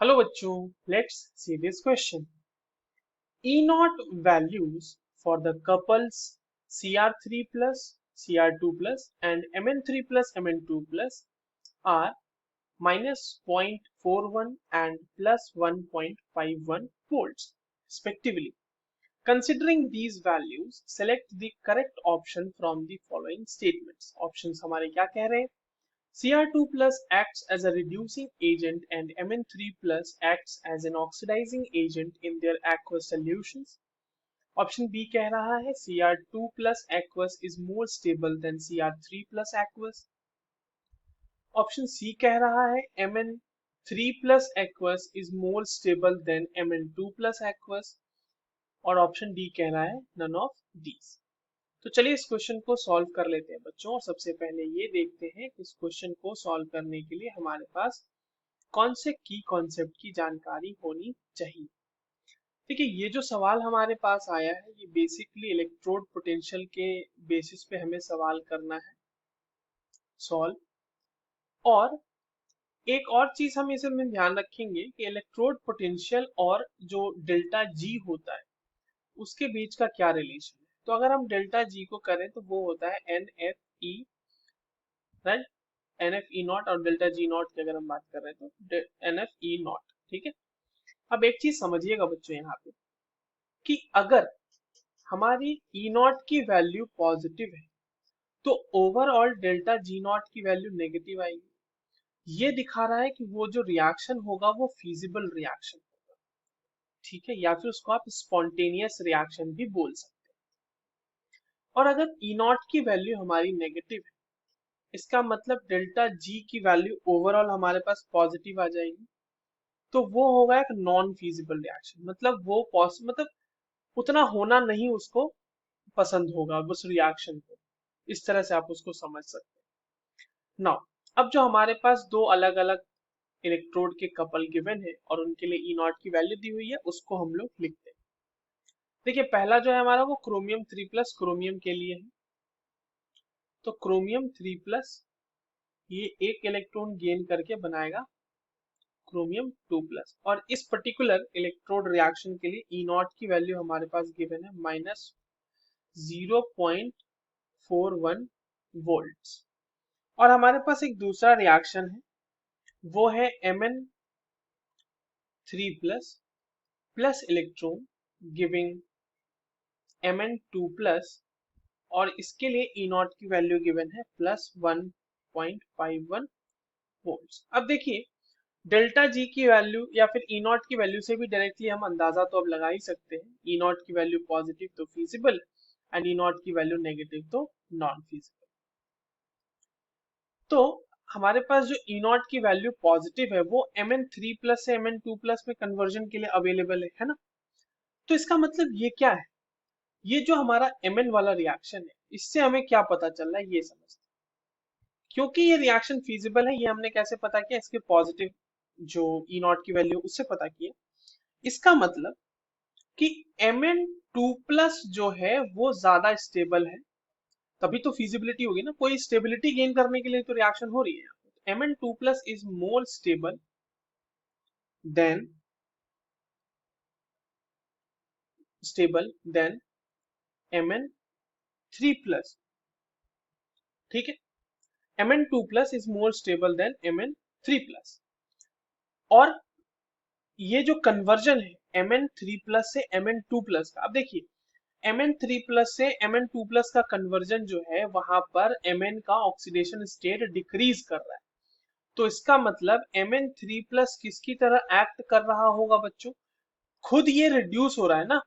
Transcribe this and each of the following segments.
Hello बच्चों, let's see this question. E naught values for the couples Cr3 plus Cr2 plus and Mn3 plus Mn2 plus are minus 0.41 and plus 1.51 volts respectively. Considering these values, select the correct option from the following statements. Options हमारे क्या कह रहे हैं? Cr2 plus acts as a reducing agent and Mn3 plus acts as an oxidizing agent in their aqueous solutions. Option B कह रहा है Cr2 plus aqueous is more stable than Cr3 plus aqueous. Option C कह रहा है Mn3 plus aqueous is more stable than Mn2 plus aqueous. और option D कह रहा है none of these. तो चलिए इस क्वेश्चन को सॉल्व कर लेते हैं बच्चों. और सबसे पहले ये देखते हैं कि इस क्वेश्चन को सॉल्व करने के लिए हमारे पास कौन से की कॉन्सेप्ट की जानकारी होनी चाहिए. देखिए, ये जो सवाल हमारे पास आया है ये बेसिकली इलेक्ट्रोड पोटेंशियल के बेसिस पे हमें सवाल करना है सॉल्व. और एक और चीज हम इसमें ध्यान रखेंगे कि इलेक्ट्रोड पोटेंशियल और जो डेल्टा जी होता है उसके बीच का क्या रिलेशन है. तो अगर हम डेल्टा जी को करें तो वो होता है N F E, right. N F E naught और डेल्टा जी नॉट की अगर हम बात कर रहे हैं तो एन एफ ई नॉट. ठीक है. अब एक चीज समझिएगा बच्चों यहाँ पे कि अगर हमारी ई नॉट की वैल्यू पॉजिटिव है तो ओवरऑल डेल्टा जी नॉट की वैल्यू नेगेटिव आएगी. ये दिखा रहा है कि वो जो रिएक्शन होगा वो फीजिबल रिएक्शन होगा. ठीक है, या फिर उसको आप स्पॉन्टेनियस रिएक्शन भी बोल सकते हैं. और अगर ई नॉट की वैल्यू हमारी नेगेटिव है इसका मतलब डेल्टा जी की वैल्यू ओवरऑल हमारे पास पॉजिटिव आ जाएगी. तो वो होगा एक नॉन फीजिबल रिएक्शन. मतलब वो मतलब उतना होना नहीं उसको पसंद होगा उस रिएक्शन को. इस तरह से आप उसको समझ सकते हैं. नाउ अब जो हमारे पास दो अलग अलग इलेक्ट्रोड के कपल गिवन है और उनके लिए ई नॉट की वैल्यू दी हुई है उसको हम लोग लिखते हैं. देखिए, पहला जो है हमारा वो क्रोमियम 3 प्लस क्रोमियम के लिए है. तो क्रोमियम 3 प्लस ये एक इलेक्ट्रॉन गेन करके बनाएगा क्रोमियम 2 प्लस. और इस पर्टिकुलर इलेक्ट्रोड रिएक्शन के लिए ई नॉट की वैल्यू हमारे पास गिवन है माइनस 0.41 वोल्ट्स. और हमारे पास एक दूसरा रिएक्शन है वो है Mn3 plus plus electron giving Mn2 plus. और इसके लिए ई नॉट की वैल्यू गिवन है प्लस 1.51 वोल्ट्स. अब देखिए, डेल्टा जी की वैल्यू या फिर ई नॉट की वैल्यू से भी डायरेक्टली हम अंदाजा तो अब लगा ही सकते हैं. ई नॉट की वैल्यू पॉजिटिव तो फीजिबल एंड ई नॉट की वैल्यू नेगेटिव तो नॉन फीजिबल. तो हमारे पास जो ई नॉट की वैल्यू पॉजिटिव है वो Mn3 प्लस से Mn2 प्लस में कन्वर्जन के लिए अवेलेबल है ना. तो इसका मतलब ये क्या है, ये जो हमारा Mn वाला रिएक्शन है इससे हमें क्या पता चल रहा है ये समझते हैं. क्योंकि ये रिएक्शन फीजिबल है ये हमने कैसे पता किया, इसके पॉजिटिव जो ई नॉट की वैल्यू उससे पता किया. इसका मतलब कि Mn2 प्लस जो है वो ज्यादा स्टेबल है. तभी तो फीजिबिलिटी होगी ना, कोई स्टेबिलिटी गेन करने के लिए तो रिएक्शन हो रही है. Mn2 plus is more stable then Mn3 plus. ठीक है, Mn2 plus is more stable then Mn3 plus. और ये जो कन्वर्जन है Mn3 प्लस से Mn2 प्लस का, अब देखिए Mn3 प्लस से Mn2 प्लस का कन्वर्जन जो है वहां पर Mn का ऑक्सीडेशन स्टेट डिक्रीज कर रहा है. तो इसका मतलब Mn3 प्लस किसकी तरह एक्ट कर रहा होगा बच्चों, खुद ये रिड्यूस हो रहा है ना.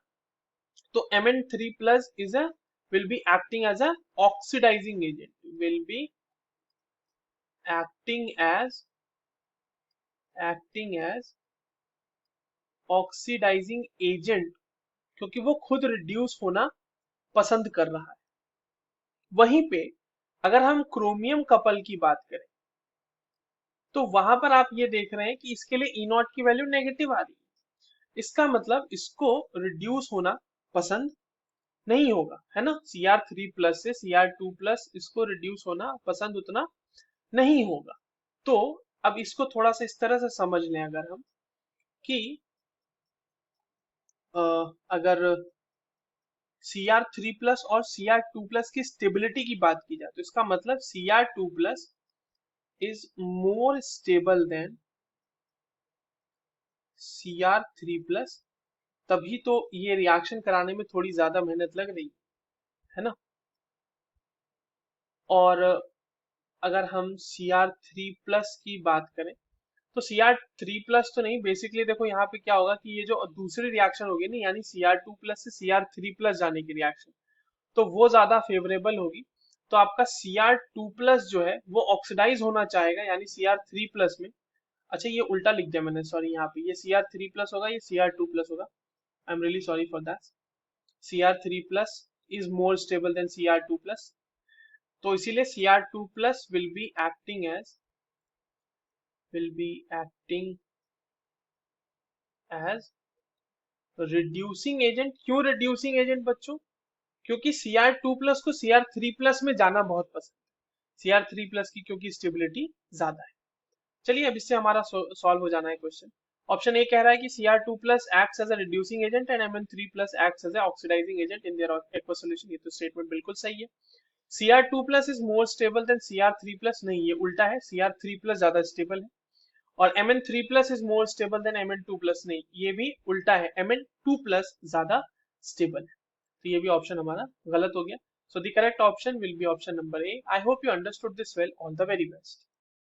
तो Mn3 plus is a will be acting as a oxidizing agent, will be acting as oxidizing agent क्योंकि वो खुद रिड्यूस होना पसंद कर रहा है. वहीं पे अगर हम क्रोमियम कपल की बात करें तो वहां पर आप ये देख रहे हैं कि इसके लिए ई नॉट की वैल्यू नेगेटिव आ रही है. इसका मतलब इसको रिड्यूस होना पसंद नहीं होगा, है ना. Cr3 प्लस से Cr2 प्लस इसको रिड्यूस होना पसंद उतना नहीं होगा. तो अब इसको थोड़ा सा इस तरह से समझ लें अगर हम कि अगर Cr3+ और Cr2+ की स्टेबिलिटी की बात की जाए तो इसका मतलब Cr2+ is more stable than Cr3+, तभी तो ये रिएक्शन कराने में थोड़ी ज्यादा मेहनत लग रही है ना। और अगर हम Cr3+ की बात करें तो Cr3+ तो नहीं, बेसिकली देखो यहाँ पे क्या होगा कि ये जो दूसरी रिएक्शन होगी ना, यानी Cr2+ से Cr3+ जाने की रिएक्शन, तो वो ज्यादा फेवरेबल होगी। तो आपका Cr2+ जो है वो ऑक्सीडाइज होना चाहेगा, यानी Cr3+ में। अच्छा ये उल्टा लिख दिया मैंने, सॉरी, यहाँ पे ये Cr3+ होगा, ये Cr2+ होगा। I am really sorry for that. Cr3+ is more stable then Cr2+, तो इसीलिए Cr2+ will be acting as reducing agent. क्यों रिड्यूसिंग एजेंट बच्चों? क्योंकि Cr2+ को Cr3+ में जाना बहुत पसंद है, Cr3+ की क्योंकि स्टेबिलिटी ज्यादा है। चलिए अब इससे हमारा सॉल्व हो जाना है क्वेश्चन। ऑप्शन ए कह रहा है कि Cr2+ acts as a reducing agent and Mn3+ acts as a oxidizing agent in their aqueous solution। ये तो स्टेटमेंट बिल्कुल सही है। Cr2+ is more stable than Cr3+, नहीं ये उल्टा है, Cr3+ ज्यादा स्टेबल है। और Mn3+ is more stable than Mn2+, नहीं ये भी उल्टा है, Mn2+ ज्यादा स्टेबल है। तो ये भी ऑप्शन हमारा गलत हो गया। So the correct option will be option number A. I hope you understood this well. All the very best.